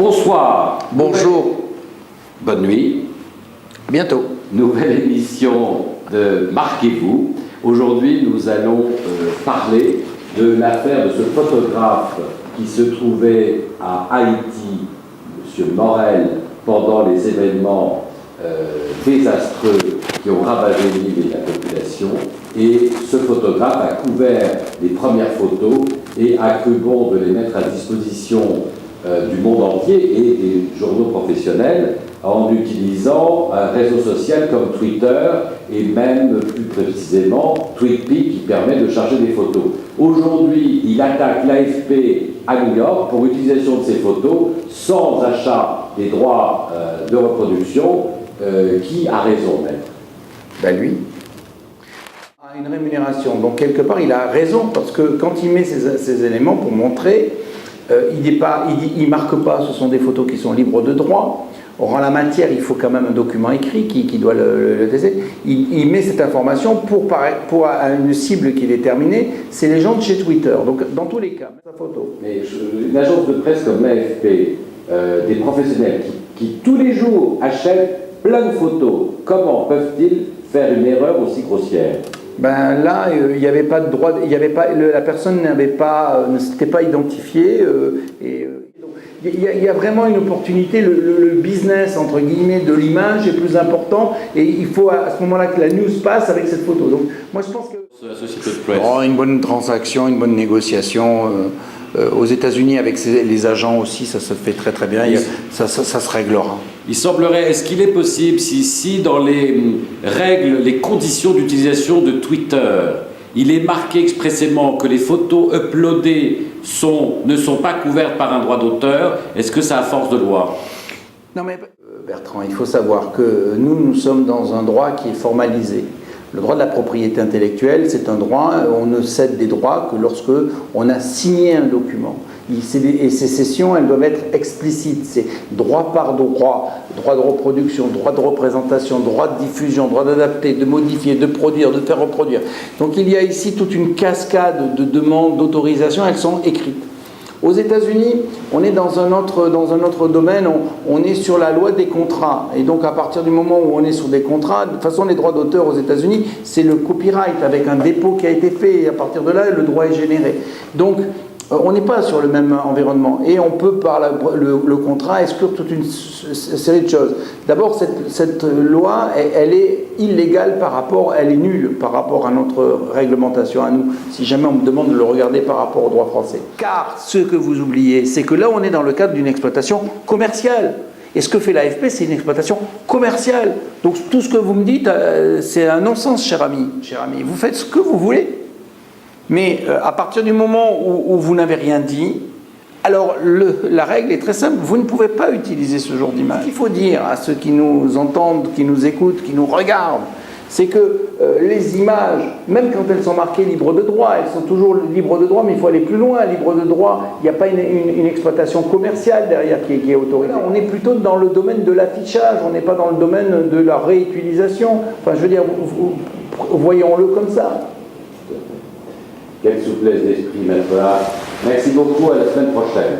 Bonsoir. Bonjour. Bonne nuit. Bientôt. Nouvelle émission de Marquez-vous. Aujourd'hui, nous allons parler de l'affaire de ce photographe qui se trouvait à Haïti, M. Morel, pendant les événements désastreux qui ont ravagé l'île et la population. Et ce photographe a couvert les premières photos et a cru bon de les mettre à disposition du monde entier et des journaux professionnels en utilisant un réseau social comme Twitter et même plus précisément TweetPic qui permet de charger des photos. Aujourd'hui, il attaque l'AFP à New York pour utilisation de ces photos sans achat des droits de reproduction. Qui a raison, maître? Ben lui a une rémunération. Donc quelque part, il a raison parce que quand il met ces éléments pour montrer, il marque pas, ce sont des photos qui sont libres de droit. Or, en la matière, il faut quand même un document écrit qui doit le tester. Il met cette information pour une cible qui est déterminée, c'est les gens de chez Twitter. Donc, dans tous les cas, sa photo. Mais une agence de presse comme l'AFP, des professionnels qui tous les jours achètent plein de photos, comment peuvent-ils faire une erreur aussi grossière? Ben là, il n'y avait pas de droit, la personne ne s'était pas identifiée. Il y a vraiment une opportunité, le business entre guillemets de l'image est plus important et il faut à ce moment-là que la news passe avec cette photo. Donc moi je pense que la société de presse. Une bonne transaction, une bonne négociation. Aux États-Unis avec les agents aussi, ça se fait très très bien. Ça se réglera. Il semblerait, est-ce qu'il est possible, si dans les règles, les conditions d'utilisation de Twitter, il est marqué expressément que les photos uploadées ne sont pas couvertes par un droit d'auteur, est-ce que ça a force de loi? Non mais Bertrand, il faut savoir que nous sommes dans un droit qui est formalisé. Le droit de la propriété intellectuelle, c'est un droit, on ne cède des droits que lorsque on a signé un document. Et ces cessions, elles doivent être explicites. C'est droit par droit, droit de reproduction, droit de représentation, droit de diffusion, droit d'adapter, de modifier, de produire, de faire reproduire. Donc il y a ici toute une cascade de demandes d'autorisation, elles sont écrites. Aux États-Unis, on est dans un autre domaine, on est sur la loi des contrats. Et donc, à partir du moment où on est sur des contrats, de toute façon, les droits d'auteur aux États-Unis, c'est le copyright avec un dépôt qui a été fait. Et à partir de là, le droit est généré. Donc, on n'est pas sur le même environnement. Et on peut, par le contrat, exclure toute une série de choses. D'abord, cette loi, elle est illégale elle est nulle par rapport à notre réglementation à nous, si jamais on me demande de le regarder par rapport au droit français. Car ce que vous oubliez, c'est que là, on est dans le cadre d'une exploitation commerciale. Et ce que fait l'AFP, c'est une exploitation commerciale. Donc tout ce que vous me dites, c'est un non-sens, cher ami. Cher ami, vous faites ce que vous voulez. Mais à partir du moment où vous n'avez rien dit, alors la règle est très simple, vous ne pouvez pas utiliser ce genre d'image. Ce qu'il faut dire à ceux qui nous entendent, qui nous écoutent, qui nous regardent, c'est que les images, même quand elles sont marquées libres de droit, elles sont toujours libres de droit, mais il faut aller plus loin. Libre de droit, il n'y a pas une exploitation commerciale derrière qui est autorisée. Là, on est plutôt dans le domaine de l'affichage, on n'est pas dans le domaine de la réutilisation. Enfin, je veux dire, voyons-le comme ça. Quelle souplesse d'esprit, maître. Merci beaucoup, à la semaine prochaine.